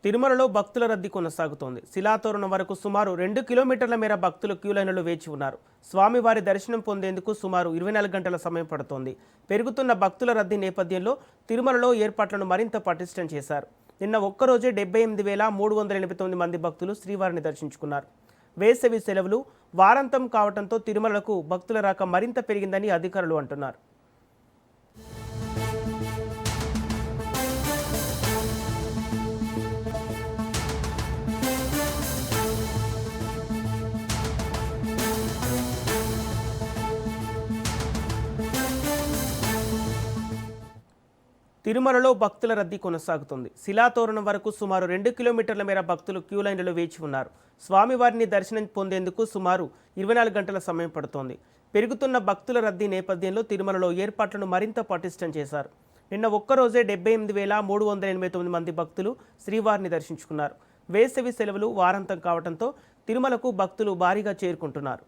తిరుమలలో భక్తుల రద్దీ కొనసాగుతోంది. శిలాతోరణం వరకు సుమారు 2 కిలోమీటర్ల మేర భక్తులు క్యూలైన్లలో వేచి ఉన్నారు. స్వామివారి దర్శనం పొందేందుకు సుమారు 24 గంటల సమయం పడుతోంది. పెరుగుతున్న భక్తుల రద్దీ నేపథ్యంలో తిరుమలలో ఏర్పాట్లను మరింత పటిష్టం చేశారు. నిన్న ఒక్కరోజే 78,389 మంది భక్తులు శ్రీవారిని దర్శించుకున్నారు. వేసవి సెలవులు వారాంతం కావడంతో తిరుమలకు భక్తుల రాక మరింత పెరిగిందని అధికారులు అంటున్నారు. తిరుమలలో భక్తుల రద్దీ కొనసాగుతుంది. శిలాతోరణం వరకు సుమారు 2 కిలోమీటర్ల మేర భక్తులు క్యూలైన్లలో వేచి ఉన్నారు. స్వామివారిని దర్శనం పొందేందుకు సుమారు 24 గంటల సమయం పడుతోంది. పెరుగుతున్న భక్తుల రద్దీ నేపథ్యంలో తిరుమలలో ఏర్పాట్లను మరింత పటిష్టం చేశారు. నిన్న ఒక్కరోజే 78,389 మంది భక్తులు శ్రీవారిని దర్శించుకున్నారు. వేసవి సెలవులు వారాంతం కావడంతో తిరుమలకు భక్తులు భారీగా చేరుకుంటున్నారు.